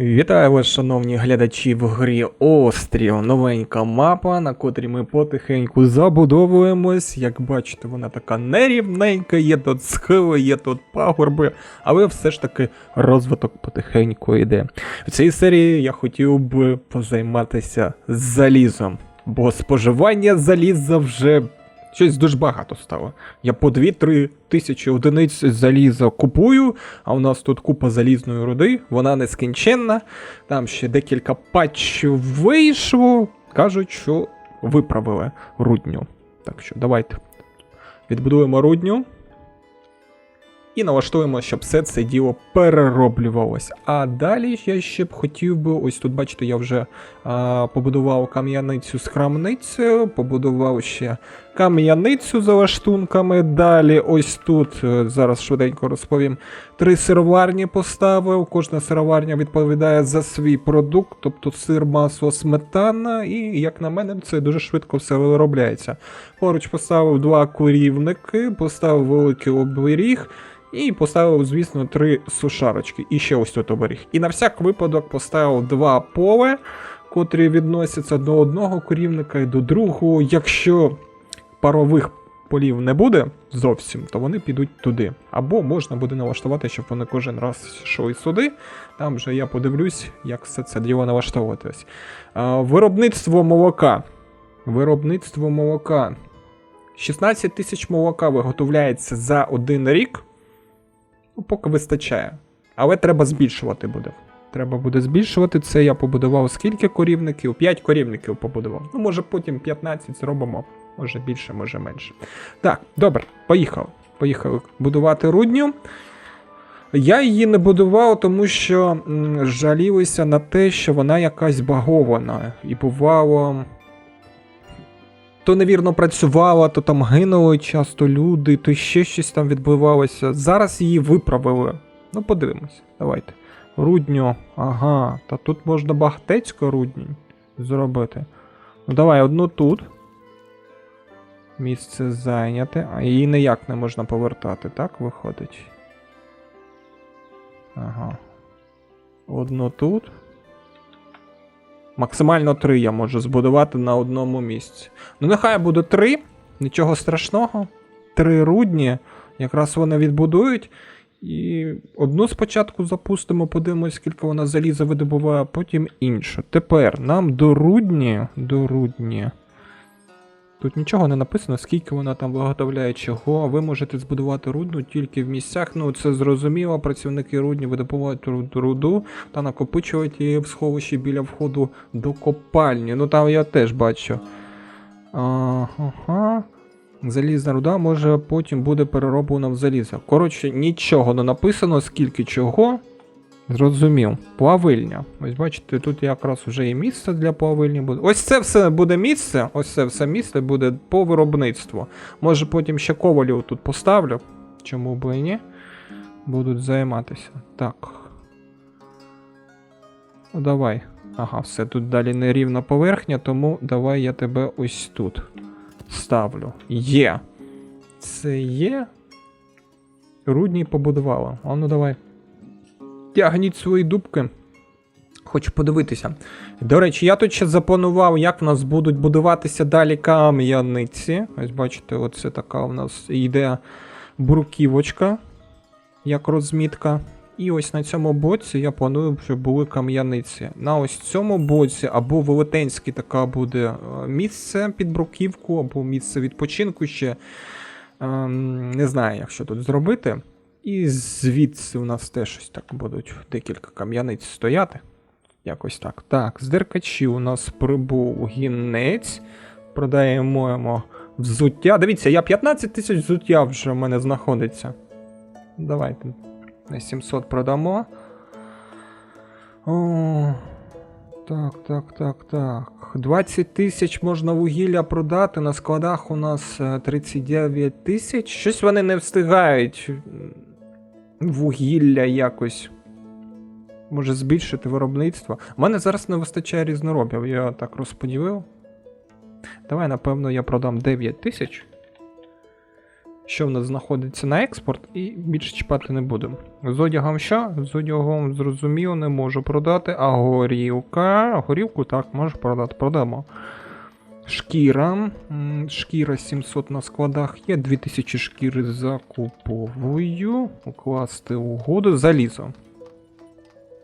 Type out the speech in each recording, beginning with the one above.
Вітаю вас, шановні глядачі, в грі Острів. Новенька мапа, на котрій ми потихеньку забудовуємось. Як бачите, вона така нерівненька, є тут схили, є тут пагорби, але все ж таки розвиток потихеньку йде. В цій серії я хотів би позайматися залізом, бо споживання заліза вже щось дуже багато стало. Я по 2-3 тисячі одиниць заліза купую, а у нас тут купа залізної руди, вона нескінченна. Там ще декілька патчів вийшло. Кажуть, що виправили рудню. Так що давайте відбудуємо рудню. І налаштуємо, щоб все це діло перероблювалося. А далі я ще б хотів би, ось тут, бачите, я вже побудував кам'яницю з крамницею, побудував ще кам'яницю за лаштунками. Далі ось тут, зараз швиденько розповім, 3 сироварні поставив. Кожна сироварня відповідає за свій продукт, тобто сир, масло, сметана. І, як на мене, це дуже швидко все виробляється. Поруч поставив 2 курівники, поставив великий оберіг. І поставив, звісно, 3 сушарочки. І ще ось тут оберіг. І на всяк випадок поставив 2 поле, котрі відносяться до одного корівника і до другого. Якщо парових полів не буде зовсім, то вони підуть туди. Або можна буде налаштувати, щоб вони кожен раз йшли сюди. Там вже я подивлюсь, як все це діло налаштовуватись. Виробництво молока. Виробництво молока. 16 тисяч молока виготовляється за 1 рік. Ну, поки вистачає. Але треба збільшувати буде. Треба буде збільшувати. Це я побудував скільки корівників? 5 корівників побудував. Ну, може потім 15 зробимо. Може більше, може менше. Так, добре, поїхали. Поїхали будувати рудню. Я її не будував, тому що жалілися на те, що вона якась багована. І бувало... То невірно працювала, то там гинули часто люди, то ще щось там відбувалося. Зараз її виправили. Ну, подивимось, давайте. Рудню, ага, та тут можна багатецьку рудню зробити. Ну, давай, одну тут. Місце зайняте, а її ніяк не можна повертати, так виходить? Ага. Одну тут. Максимально 3 я можу збудувати на одному місці. Ну, нехай буде 3, нічого страшного. 3 рудні, якраз вони відбудують. І одну спочатку запустимо, подивимось, скільки вона заліза видобуває, а потім іншу. Тепер нам до рудні. Тут нічого не написано, скільки вона там виготовляє чого. Ви можете збудувати рудну тільки в місцях. Ну, це зрозуміло, працівники рудні видобувають руду та накопичують її в сховищі біля входу до копальні. Ну, там я теж бачу. Ага. Залізна руда може потім буде перероблена в залізо. Коротше, нічого не написано, скільки чого. Зрозумів. Плавильня. Ось бачите, тут якраз вже і місце для плавильні буде. Ось це все буде місце. Ось це все місце буде по виробництву. Може потім ще ковалів тут поставлю. Чому б і ні? Будуть займатися. Так. Ну давай. Ага, все, тут далі нерівна поверхня, тому давай я тебе ось тут ставлю. Є. Це є. Рудні побудувала. А ну давай. Тягніть свої дубки. Хочу подивитися. До речі, я тут ще запланував, як в нас будуть будуватися далі кам'яниці. Ось бачите, оце така у нас йде бруківочка, як розмітка. І ось на цьому боці я планую, щоб були кам'яниці. На ось цьому боці або велетенське таке буде місце під бруківку, або місце відпочинку ще. Не знаю, як що тут зробити. І звідси у нас теж щось так будуть декілька кам'яниць стояти. Якось так. Так, з деркачів у нас прибув гінець. Продаємо взуття. Дивіться, я 15 тисяч взуття вже в мене знаходиться. Давайте на 700 продамо. О, так. 20 тисяч можна вугілля продати. На складах у нас 39 тисяч. Щось вони не встигають вугілля якось. Може збільшити виробництво. У мене зараз не вистачає різноробів, я так розподілив. Давай, напевно, я продам 9 тисяч. що в нас знаходиться на експорт, і більше чіпати не будемо. З одягом що? З одягом, зрозуміло, не можу продати, а горілка. Горілку так, можу продати, продамо. Шкіра. Шкіра 700 на складах є, 2000 шкіри закуповую. Укласти угоду. Залізо.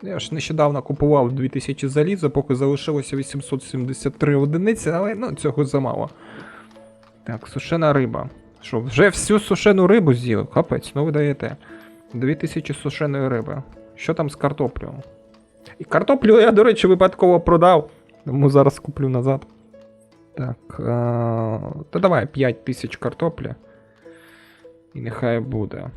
Я ж нещодавно купував 2000 заліза, поки залишилося 873 одиниці, але ну, цього замало. Так, сушена риба. Що, вже всю сушену рибу з'їли? Капець, ну ви даєте. 2000 сушеної риби. Що там з картоплею? І картоплю я, до речі, випадково продав. Тому зараз куплю назад. Так, та давай 5000 картоплі. І нехай буде.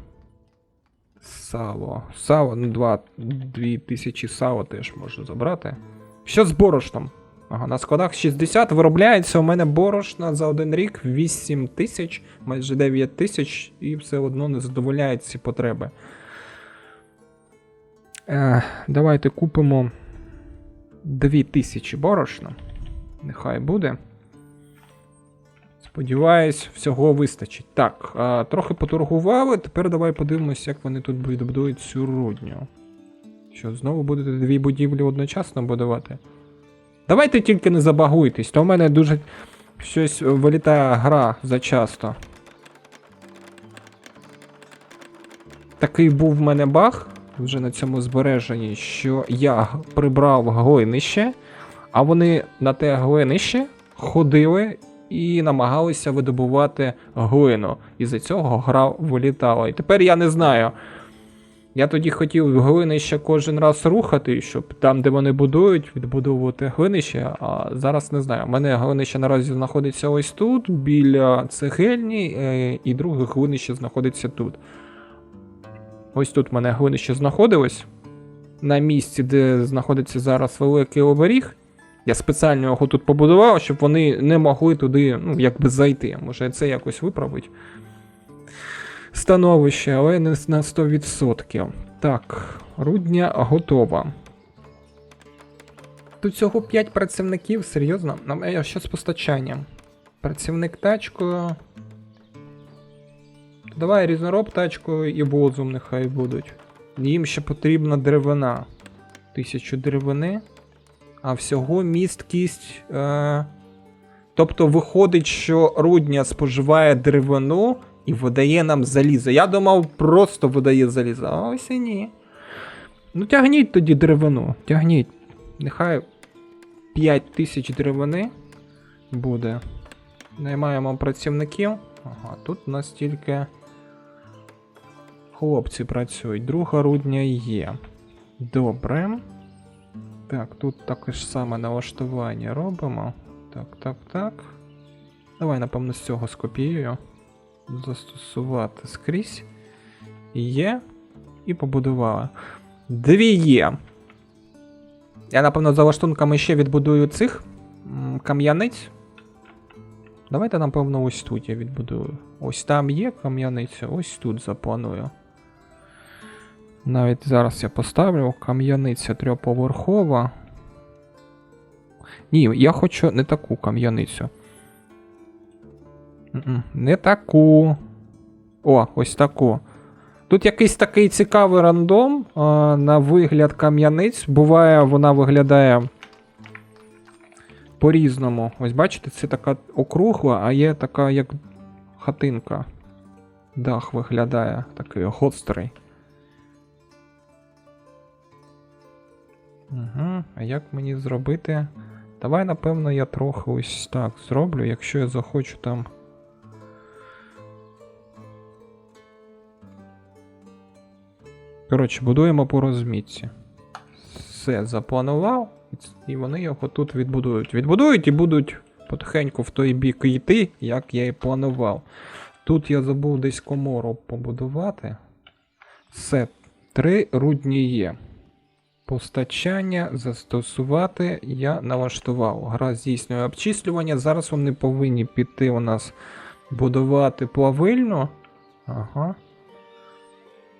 Сало. Сало, ну 2000 сало теж можу забрати. Що з борошном? Ага, на складах 60 виробляється у мене борошна за один рік 8000, майже 9000, і все одно не задовольняють ці потреби. Давайте купимо 2000 борошна. Нехай буде. Сподіваюсь, всього вистачить. Так, трохи поторгували, тепер давай подивимось, як вони тут будують цю рудню. Що, знову будете дві будівлі одночасно будувати? Давайте тільки не забагуйтесь, то в мене дуже щось вилітає гра зачасто. Такий був в мене баг вже на цьому збереженні, що я прибрав глинище, а вони на те глинище ходили і намагалися видобувати глину. Із-за цього гра вилітала. І тепер я не знаю. Я тоді хотів глинище кожен раз рухати, щоб там, де вони будують, відбудовувати глинище, а зараз не знаю. У мене глинище наразі знаходиться ось тут, біля цегельні, і друге глинище знаходиться тут. Ось тут в мене глинище знаходилось, на місці, де знаходиться зараз великий оберіг. Я спеціально його тут побудував, щоб вони не могли туди, ну, якби зайти. Може це якось виправить становище, але не на 100%. Так, рудня готова. Тут всього 5 працівників, серйозно? А що з постачанням? Працівник тачкою. Давай різнороб тачкою і возом нехай будуть. Їм ще потрібна деревина. 1000 деревини. А всього місткість. Тобто виходить, що рудня споживає деревину і видає нам залізо. Я думав, просто видає залізо. А ось і ні. Ну тягніть тоді деревину. Тягніть. Нехай 5000 деревини буде. Наймаємо працівників. Ага, тут у нас тільки хлопці працюють. Друга рудня є. Добре. Так, тут також саме налаштування робимо. Так. Давай, напевно, з цього скопіюю. Застосувати скрізь. Є. І побудували. 2 є. Я, напевно, за лаштунками ще відбудую цих кам'яниць. Давайте, напевно, ось тут я відбудую. Ось там є кам'яниця, ось тут запланую. Навіть зараз я поставлю кам'яниця 3-поверхова. Ні, я хочу не таку кам'яницю. Не таку. О, ось таку. Тут якийсь такий цікавий рандом на вигляд кам'яниць. Буває, вона виглядає по-різному. Ось бачите, це така округла, а є така як хатинка. Дах виглядає такий гострий. А як мені зробити? Давай, напевно, я трохи ось так зроблю, якщо я захочу там. Коротше, будуємо по розмітці. Все, запланував, і вони його тут відбудують. Відбудують і будуть потихеньку в той бік йти, як я і планував. Тут я забув десь комору побудувати. Все, 3 рудні є. Постачання застосувати я налаштував. Гра здійснює обчислювання. Зараз вони повинні піти у нас будувати плавильну. Ага.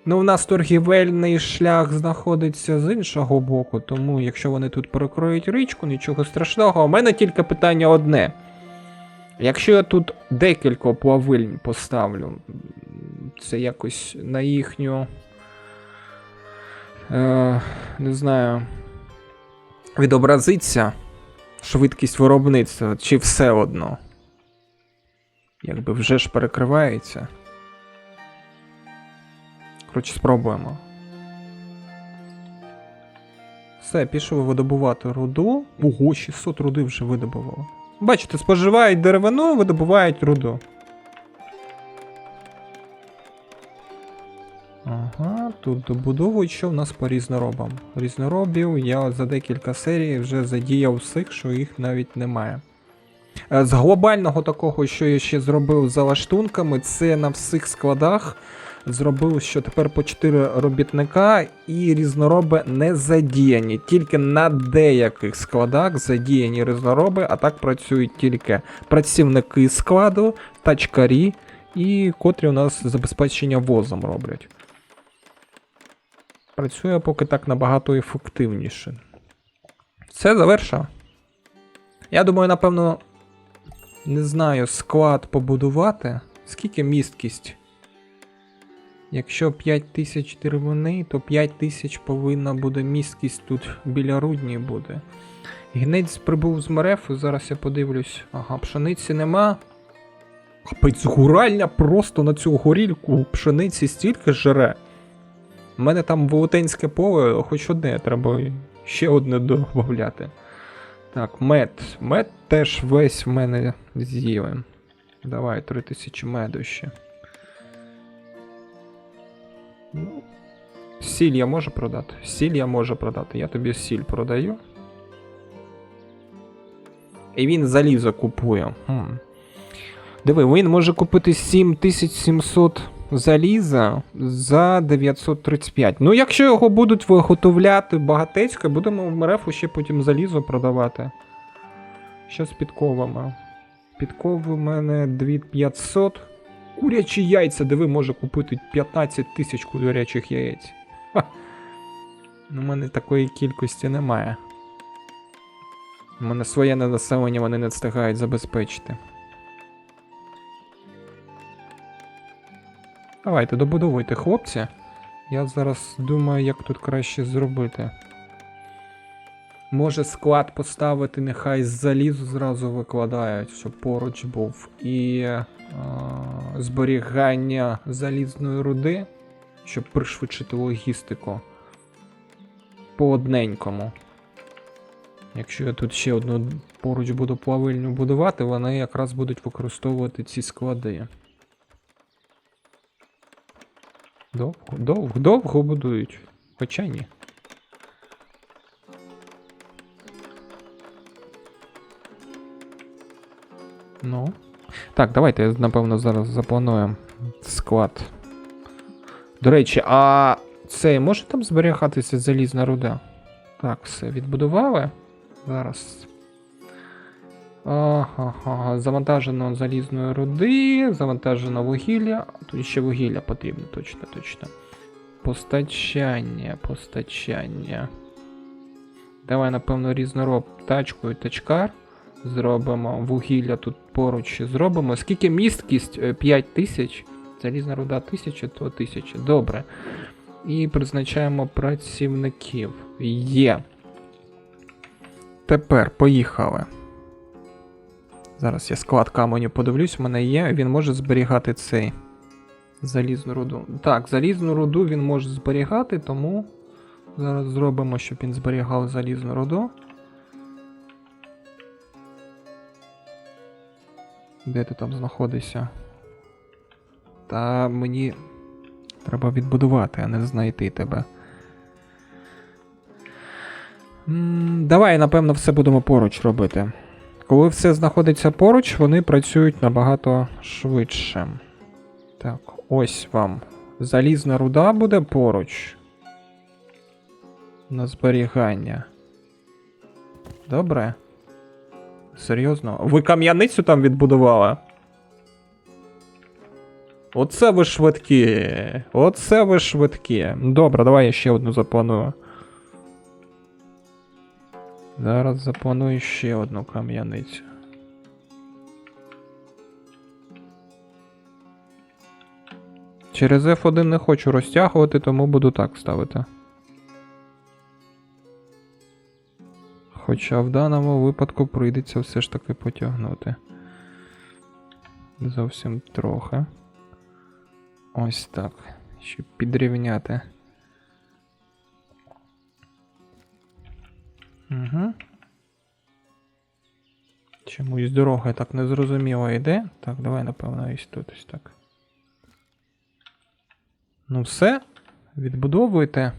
Ну, у нас торгівельний шлях знаходиться з іншого боку, тому якщо вони тут перекроють річку, нічого страшного. У мене тільки питання одне. Якщо я тут декілька плавильн поставлю, це якось на їхню, не знаю, відобразиться швидкість виробництва, чи все одно? Якби вже ж перекривається. Коротше, спробуємо. Все, пішов видобувати руду. Ого, 600 руди вже видобувало. Бачите, споживають деревину, видобувають руду. Ага, тут добудовують, що в нас по різноробам. Різноробів я за декілька серій вже задіяв всіх, що їх навіть немає. З глобального такого, що я ще зробив за лаштунками, це на всіх складах зробив, що тепер по 4 робітника і різнороби не задіяні. Тільки на деяких складах задіяні різнороби, а так працюють тільки працівники складу, тачкарі і котрі у нас забезпечення возом роблять. Працює поки так набагато ефективніше. Все, завершив. Я думаю, напевно, не знаю, склад побудувати. Скільки місткість? Якщо 5000 деревини, то 5000 повинна буде місткість тут біля рудні буде. Гнець прибув з Мерефу, зараз я подивлюсь. Ага, пшениці нема. Капець, гуральня просто на цю горільку пшениці стільки жре. У мене там велетенське поле, хоч одне, треба ще одне додати. Так, мед. Мед теж весь в мене з'їли. Давай, 3000 меду ще. Ну, сіль я можу продати? Сіль я можу продати. Я тобі сіль продаю. І він залізо купує. Диви, він може купити 7700 заліза за 935. Ну, якщо його будуть виготовляти багатецько, будемо в Мерефу ще потім залізо продавати. Що з підковами? Підкови в мене 2500. Курячі яйця, диви, може купити 15 тисяч курячих яєць. Ха. У мене такої кількості немає. У мене своє населення вони не встигають забезпечити. Давайте, добудовуйте, хлопці. Я зараз думаю, як тут краще зробити. Може склад поставити, нехай з залізу зразу викладають, щоб поруч був. І зберігання залізної руди, щоб пришвидшити логістику. По одненькому. Якщо я тут ще одну поруч буду плавильню будувати, вони якраз будуть використовувати ці склади. Довго будують. Хоча ні. Ну. Так, давайте, напевно, зараз заплануємо склад. До речі, а це може там зберігатися залізна руда? Так, все, відбудували. Зараз. Ага, завантажено залізної руди, завантажено вугілля. Тут ще вугілля потрібно, точно. Постачання. Давай, напевно, різнороб тачку і тачкар зробимо. Вугілля тут поруч зробимо. Скільки місткість? 5000. Залізна руда 1000, то 1000. Добре. І призначаємо працівників. Є. Тепер поїхали. Зараз я склад каменю подивлюсь, в мене є, він може зберігати цей залізну руду. Так, залізну руду він може зберігати, тому зараз зробимо, щоб він зберігав залізну руду. Де ти там знаходишся? Та мені треба відбудувати, а не знайти тебе. Давай, напевно, все будемо поруч робити. Коли все знаходиться поруч, вони працюють набагато швидше. Так, ось вам. Залізна руда буде поруч. На зберігання. Добре. Серйозно? Ви кам'яницю там відбудували? Оце ви швидкі. Оце ви швидкі. Добре, давай я ще одну запланую. Зараз запланую ще одну кам'яницю. через F1 не хочу розтягувати, тому буду так ставити. Хоча в даному випадку прийдеться все ж таки потягнути. Зовсім трохи. Ось так. Щоб підрівняти. Угу. Чомусь дорога так незрозуміло йде. Так, давай, напевно, ось тут ось так. Ну все. Відбудовуйте.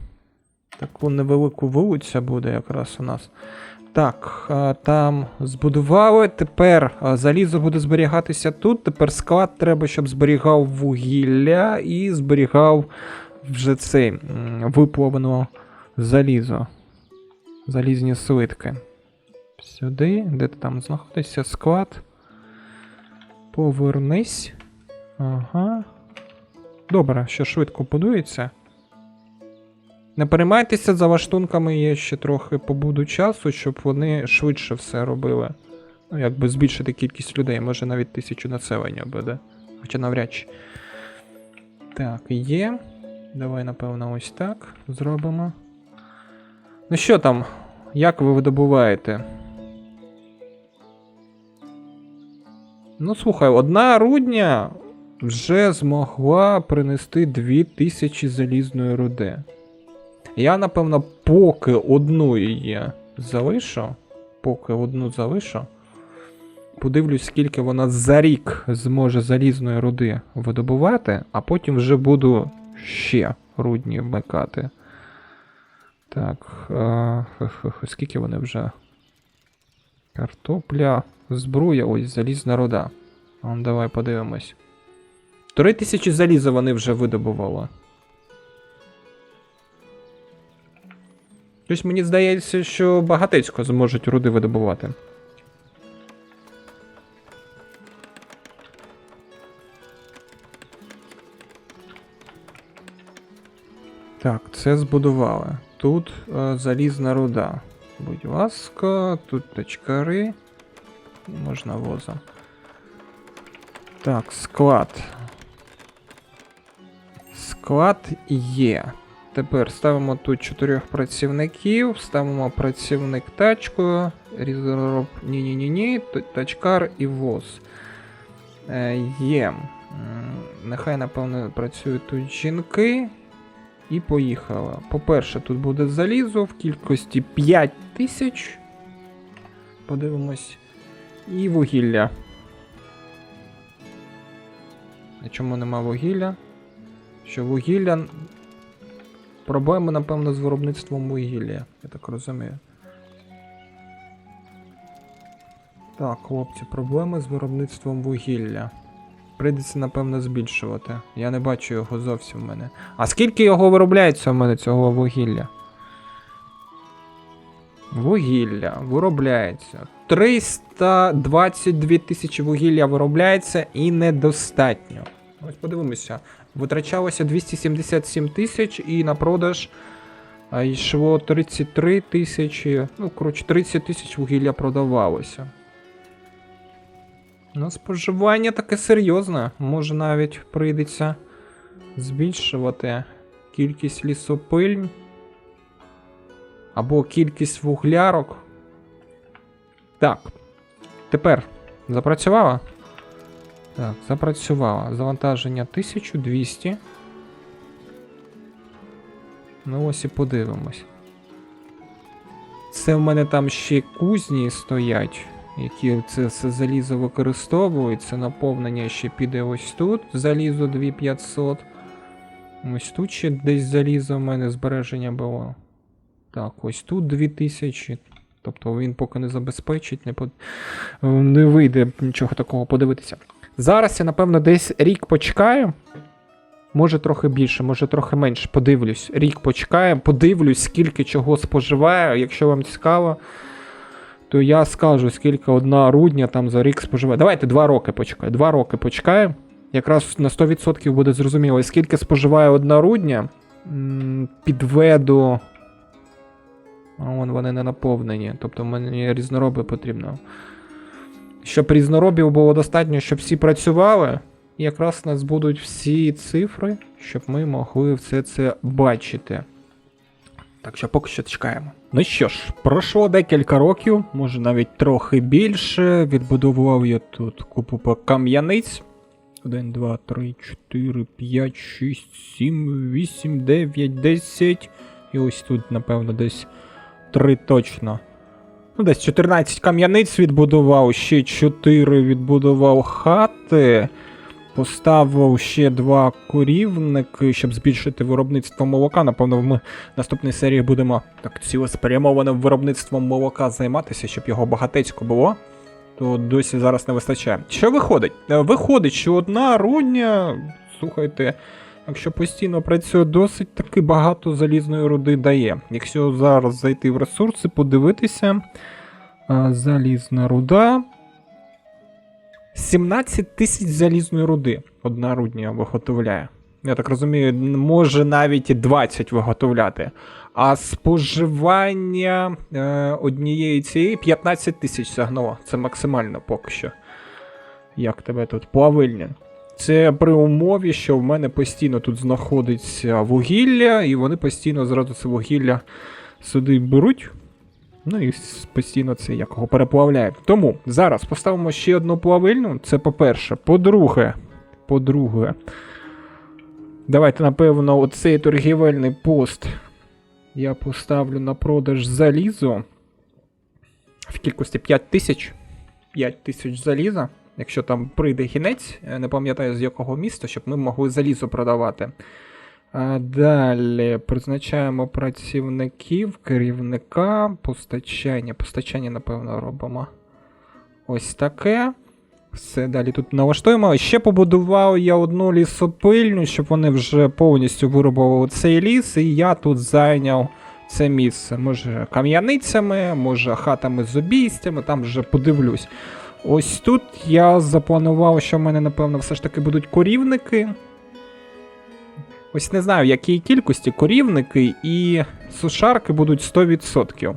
Таку невелику вулицю буде якраз у нас. Так, там збудували. Тепер залізо буде зберігатися тут. Тепер склад треба, щоб зберігав вугілля і зберігав вже цей виплавлене залізо. Залізні слитки. Сюди, де ти там знаходишся, склад. Повернись. Ага. Добре, що швидко будується. Не переймайтеся за лаштунками, я ще трохи побуду часу, щоб вони швидше все робили. Ну, якби збільшити кількість людей, може навіть 1000 населення буде. Хоча навряд чи. Так, є. Давай, напевно, ось так зробимо. Ну що там? Як ви видобуваєте? Ну, слухай, одна рудня вже змогла принести 2000 залізної руди. Я, напевно, поки одну її залишу, подивлюсь, скільки вона за рік зможе залізної руди видобувати, а потім вже буду ще рудні вмикати. Так, скільки вони вже? Картопля, збруя, ось залізна руда. Давай подивимось. 3000 заліза вони вже видобували. Тобто мені здається, що багатецько зможуть руди видобувати. Так, це збудували. Тут залізна руда. Будь ласка, тут точкари. Можна воза. Так, склад. Склад є. Тепер ставимо тут 4 працівників, ставимо працівник тачкою, різороб, ні, тачкар і воз. Є. Нехай, напевно, працюють тут жінки. І поїхали. По-перше, тут буде залізо в кількості 5000. Подивимось. І вугілля. А чому нема вугілля? Що вугілля... Проблеми, напевно, з виробництвом вугілля, я так розумію. Так, хлопці, проблеми з виробництвом вугілля. Прийдеться, напевно, збільшувати. Я не бачу його зовсім в мене. А скільки його виробляється в мене, цього вугілля? Вугілля виробляється. 322 тисячі вугілля виробляється і недостатньо. Ось подивимося. Витрачалося 277 тисяч і на продаж йшло 33 тисячі. Ну, коротше, 30 тисяч вугілля продавалося. Ну, споживання таке серйозне. Може навіть прийдеться збільшувати кількість лісопильнь. Або кількість вуглярок. Так. Тепер запрацювала? Так, запрацювала. Завантаження 1200. Ну ось і подивимось. Це в мене там ще кузні стоять, які це все залізо використовують. Це наповнення ще піде ось тут. Залізо 2500. Ось тут ще десь залізо в мене збереження було. Так, ось тут 2000. Тобто він поки не забезпечить, не вийде нічого такого подивитися. Зараз я, напевно, десь рік почекаю. Може трохи більше, може трохи менше. Подивлюсь. Рік почекаю, подивлюсь, скільки чого споживаю. Якщо вам цікаво, то я скажу, скільки одна рудня там за рік споживає. Давайте 2 роки почекаю. 2 роки почекаю. Якраз на 100% буде зрозуміло, скільки споживає одна рудня. Підведу. А вон вони не наповнені. Тобто мені різнороби потрібно. Щоб різноробів було достатньо, щоб всі працювали. І якраз у нас будуть всі цифри, щоб ми могли все це бачити. Так що поки що чекаємо. Ну що ж, пройшло декілька років, може навіть трохи більше. Відбудував я тут купу кам'яниць. 1, 2, 3, 4, 5, 6, 7, 8, 9, 10. І ось тут, напевно, десь 3 точно. Ну, десь 14 кам'яниць відбудував, ще 4 відбудував хати. Поставив ще 2 корівники, щоб збільшити виробництво молока. Напевно, ми в наступній серії будемо так цілеспрямованим виробництвом молока займатися, щоб його багатецько було. То досі зараз не вистачає. Що виходить? Виходить, що одна рудня, слухайте, якщо постійно працює, досить таки багато залізної руди дає. Якщо зараз зайти в ресурси, подивитися, залізна руда. 17 тисяч залізної руди одна рудня виготовляє. Я так розумію, може навіть і 20 виготовляти. А споживання однієї цієї 15 тисяч сягнуло. Це максимально поки що. Як тебе тут? Плавильня. Це при умові, що в мене постійно тут знаходиться вугілля, і вони постійно зразу це вугілля сюди беруть. Ну і постійно це якого переплавляють. Тому зараз поставимо ще одну плавильню. Це по-перше. По-друге, давайте, напевно, оцей торгівельний пост я поставлю на продаж залізо в кількості 5 тисяч. 5 тисяч заліза. Якщо там прийде гінець, не пам'ятаю з якого міста, щоб ми могли залізо продавати. Далі призначаємо працівників, керівника, постачання. Постачання, напевно, робимо ось таке. Все, далі тут налаштуємо. Ще побудував я одну лісопильню, щоб вони вже повністю виробили цей ліс, і я тут зайняв це місце. Може кам'яницями, може хатами з обійстями, там вже подивлюсь. Ось тут я запланував, що в мене, напевно, все ж таки будуть корівники. Ось не знаю, в якій кількості корівники і сушарки будуть 100%.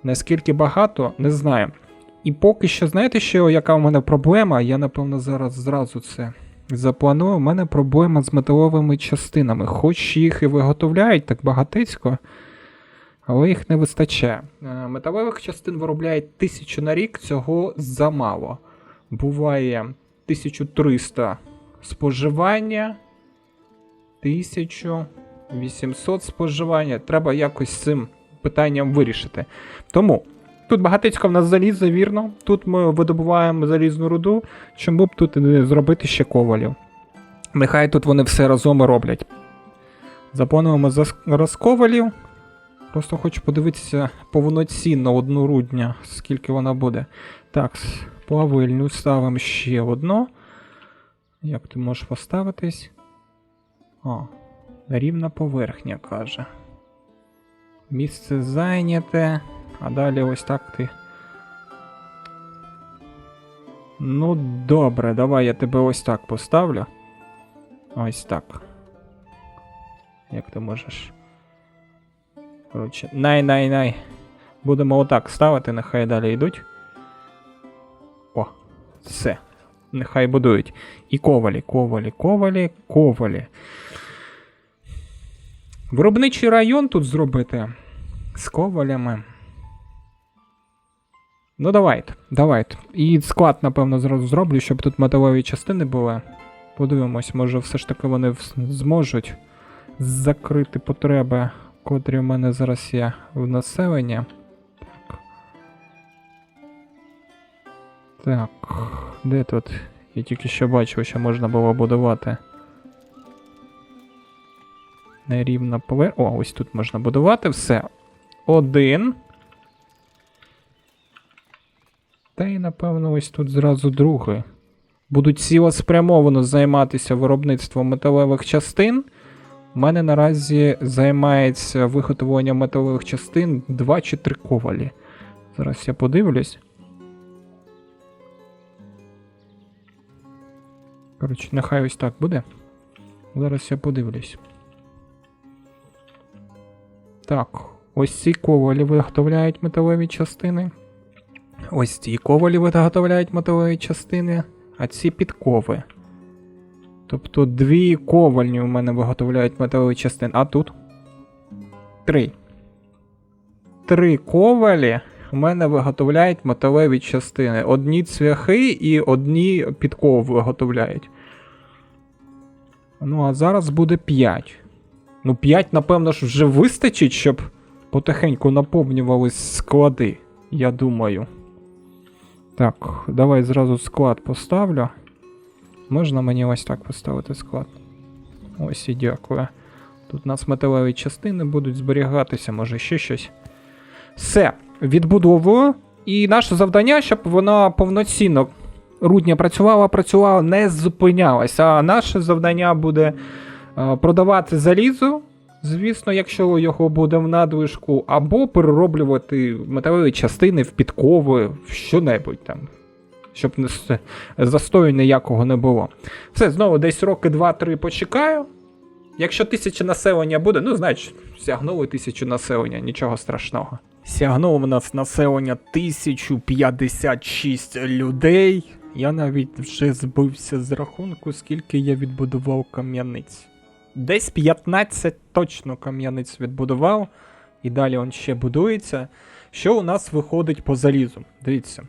Наскільки багато, не знаю. І поки що, знаєте, що, яка в мене проблема? Я, напевно, зараз зразу це запланую. У мене проблема з металовими частинами. Хоч їх і виготовляють так багатецько, але їх не вистачає. Металевих частин виробляють 1000 на рік, цього замало. Буває 1300 споживання, 1800 споживання. Треба якось з цим питанням вирішити. Тому тут багатецько в нас залізо, вірно. Тут ми видобуваємо залізну руду. Чому б тут не зробити ще ковалів? Нехай тут вони все разом і роблять. Заплануємо зараз ковалів. Просто хочу подивитися повноцінно одну рудня, скільки вона буде. Так, плавильню ставимо ще одну. Як ти можеш поставитись? О, рівна поверхня, каже. Місце зайняте. А далі ось так ти. Ну, добре, давай я тебе ось так поставлю. Ось так. Як ти можеш? Коротше, най. Будемо отак ставити, нехай далі йдуть. О, все. Нехай будують. І ковалі. Виробничий район тут зробити. З ковалями. Ну, давайте. І склад, напевно, зразу зроблю, щоб тут металеві частини були. Подивимось, може все ж таки вони зможуть закрити потреби, котрі в мене зараз є в населенні. Так, де тут? Я тільки що бачив, що можна було будувати. Нерівна поверхня. О, ось тут можна будувати. Все. 1. Та й, напевно, ось тут зразу другий. Будуть цілеспрямовано займатися виробництвом металевих частин. У мене наразі займається виготовленням металевих частин 2 чи 3 ковалі. Зараз я подивлюсь. Коротше, нехай ось так буде. Зараз я подивлюсь. Так, ось ці ковалі виготовляють металеві частини. Ось ці ковалі виготовляють металеві частини, а ці підкови. Тобто 2 ковальні у мене виготовляють металеві частини. А тут? 3. 3 ковалі у мене виготовляють металеві частини. Одні цвяхи і одні підкови виготовляють. Ну, а зараз буде 5. Ну, 5, напевно ж, вже вистачить, щоб потихеньку наповнювались склади, я думаю. Так, давай зразу склад поставлю. Можна мені ось так поставити склад? Ось і дякую. Тут у нас металеві частини будуть зберігатися, може ще щось. Все, відбудовую. І наше завдання, щоб вона повноцінно рудня працювала, не зупинялась. А наше завдання буде продавати залізо, звісно, якщо його буде в надлишку, або перероблювати металеві частини в підкови, в що-небудь там. Щоб застою ніякого не було. Все, знову десь роки 2-3 почекаю. Якщо 1000 населення буде, ну, значить, сягнули 1000 населення, нічого страшного. Сягнуло в нас населення 1056 людей. Я навіть вже збився з рахунку, скільки я відбудував кам'яниць. Десь 15 точно кам'яниць відбудував. І далі він ще будується. Що у нас виходить по залізу? Дивіться.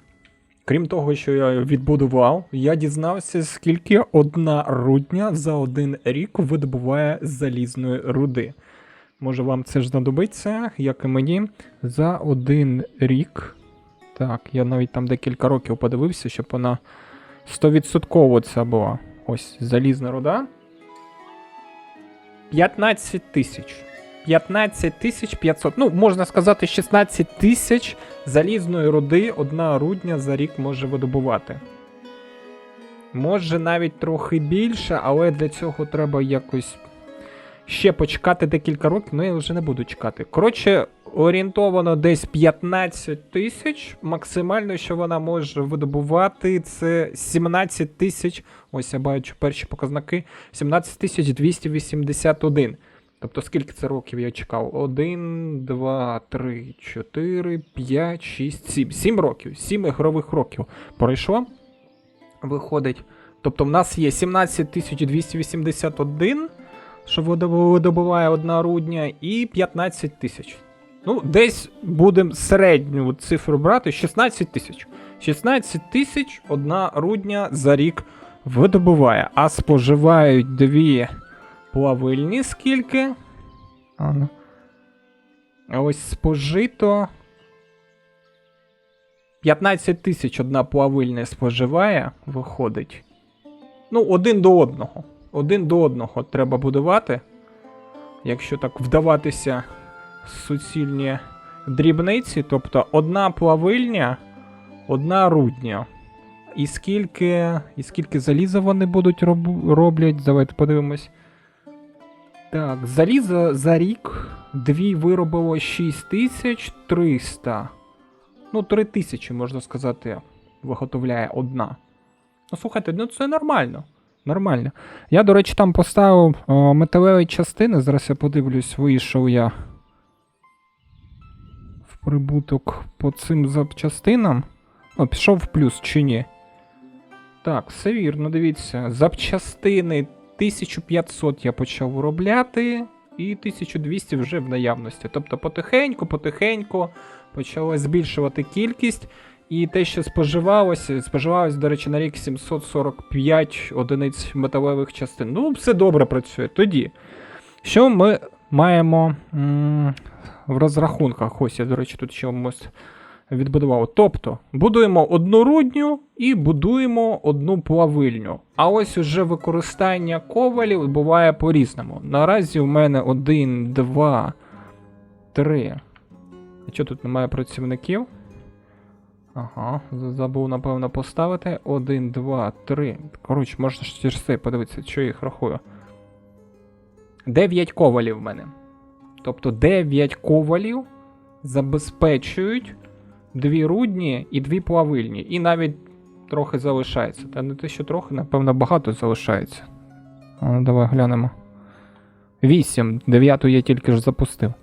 Крім того, що я відбудував, я дізнався, скільки одна рудня за 1 рік видобуває залізної руди. Може вам це ж знадобиться, як і мені, за 1 рік. Так, я навіть там декілька років подивився, щоб вона 100% це була. Ось, залізна руда. 15 тисяч. 15 500, ну, можна сказати, 16 тисяч залізної руди одна рудня за рік може видобувати. Може навіть трохи більше, але для цього треба якось ще почекати декілька років, ну я вже не буду чекати. Коротше, орієнтовано десь 15 тисяч, максимально, що вона може видобувати, це 17 тисяч, ось я бачу перші показники, 17 281. Тобто, скільки це років я чекав? 1, 2, 3, 4, 5, 6, 7. 7 років. 7 ігрових років пройшло. Виходить. Тобто, в нас є 17 281, що видобуває одна рудня, і 15 тисяч. Ну, десь будемо середню цифру брати. 16 тисяч. 16 тисяч одна рудня за рік видобуває. А споживають 2... плавильні скільки? А ось спожито 15 тисяч одна плавильня споживає, виходить. Ну, один до одного. Один до одного треба будувати. Якщо так вдаватися в суцільні дрібниці, тобто одна плавильня, одна рудня. І скільки заліза вони будуть роблять? Давайте подивимось. Так, залізо за рік 2 виробило 6300. Ну, 3000, можна сказати, виготовляє одна. Ну, слухайте, ну це нормально. Нормально. Я, до речі, там поставив металеві частини. Зараз я подивлюсь, вийшов я в прибуток по цим запчастинам. О, пішов в плюс чи ні? Так, все вірно, дивіться. Запчастини 1500 я почав виробляти, і 1200 вже в наявності. Тобто потихеньку почала збільшувати кількість. І те, що споживалось, до речі, на рік 745 одиниць металевих частин. Ну, все добре працює. Тоді, що ми маємо в розрахунках? Ось я, до речі, тут ще відбудував. Тобто, будуємо одну рудню і будуємо одну плавильню. А ось уже використання ковалів буває по-різному. Наразі у мене 1, 2, 3. А чого тут немає працівників? Ага, забув, напевно, поставити. 1, 2, 3. Коротше, можна ж через це подивитися, що я їх рахую. 9 ковалів в мене. Тобто 9 ковалів забезпечують 2 рудні і 2 плавильні. І навіть трохи залишається. Та не те, що трохи, напевно, багато залишається. А, ну, давай глянемо. 8. 9 я тільки ж запустив.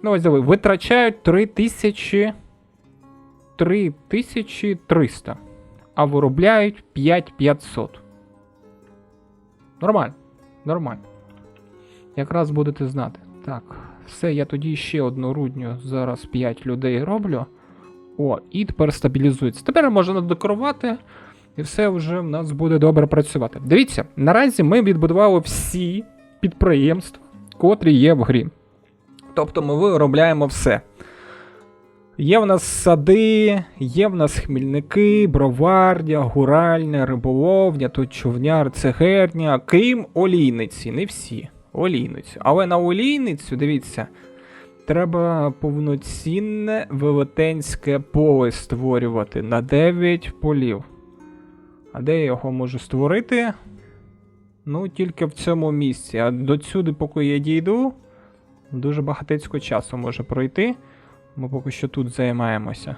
Ну, ось диви, витрачають 3300. а виробляють 5500. Нормально. Нормально. Якраз будете знати. Так, все, я тоді ще одну рудню, зараз 5 людей роблю. О, і тепер стабілізується. Тепер можна декорувати, і все вже в нас буде добре працювати. Дивіться, наразі ми відбудували всі підприємства, котрі є в грі. Тобто ми виробляємо все. Є в нас сади, є в нас хмільники, броварня, гуральня, риболовня, тут човняр, цегерня, крім олійниці, не всі. Олійницю. Але на олійницю, дивіться, треба повноцінне велетенське поле створювати на 9 полів. А де я його можу створити? Ну, тільки в цьому місці. А до сюди, поки я дійду, дуже багатецько часу може пройти. Ми поки що тут займаємося.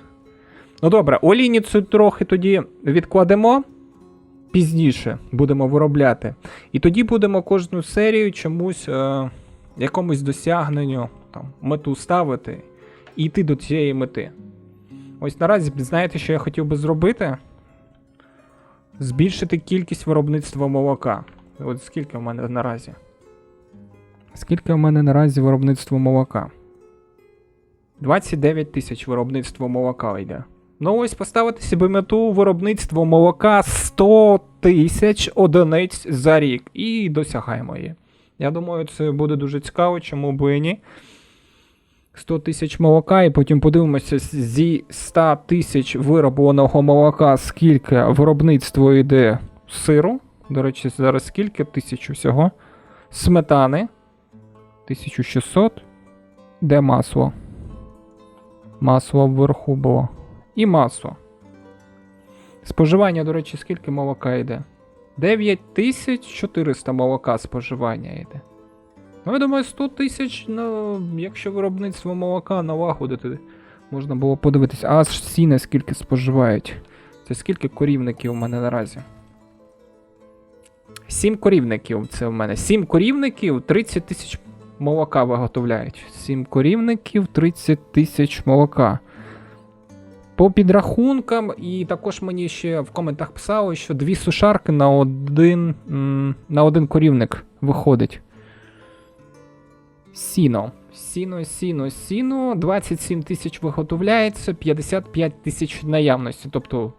Ну добре, олійницю трохи тоді відкладемо. Пізніше будемо виробляти. І тоді будемо кожну серію чомусь, якомусь досягненню, там, мету ставити і йти до цієї мети. Ось наразі, знаєте, що я хотів би зробити? Збільшити кількість виробництва молока. От скільки в мене наразі? Скільки в мене наразі виробництво молока? 29 тисяч виробництво молока йде. Ну ось поставити собі мету виробництво молока 100 тисяч одиниць за рік. І досягаємо її. Я думаю, це буде дуже цікаво, чому б і ні. 100 тисяч молока, і потім подивимося зі 100 тисяч виробленого молока, скільки виробництво йде сиру. До речі, зараз скільки? 1000 всього. Сметани. 1600. Де масло? Масло вверху було. І масло. Споживання, до речі, скільки молока йде? 9400 молока споживання йде. Ну, я думаю, 100 тисяч, ну, якщо виробництво молока налагодити, можна було подивитися. А сіна скільки споживають? Це скільки корівників у мене наразі? 7 корівників це в мене. 7 корівників, 30 тисяч молока виготовляють. 7 корівників, 30 тисяч молока. По підрахункам, і також мені ще в коментах писали, що 2 сушарки на один корівник виходить. Сіно. Сіно. 27 тисяч виготовляється, 55 тисяч наявності. Тобто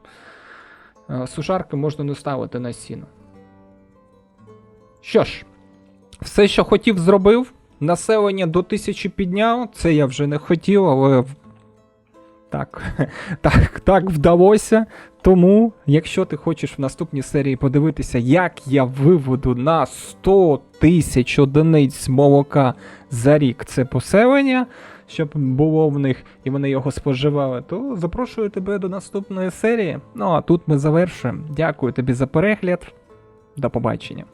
сушарки можна не ставити на сіно. Що ж, все, що хотів, зробив. Населення до 1000 підняв. Це я вже не хотів, але так вдалося. Тому, якщо ти хочеш в наступній серії подивитися, як я виведу на 100 тисяч одиниць молока за рік це поселення, щоб було в них і вони його споживали, то запрошую тебе до наступної серії. Ну а тут ми завершуємо. Дякую тобі за перегляд. До побачення.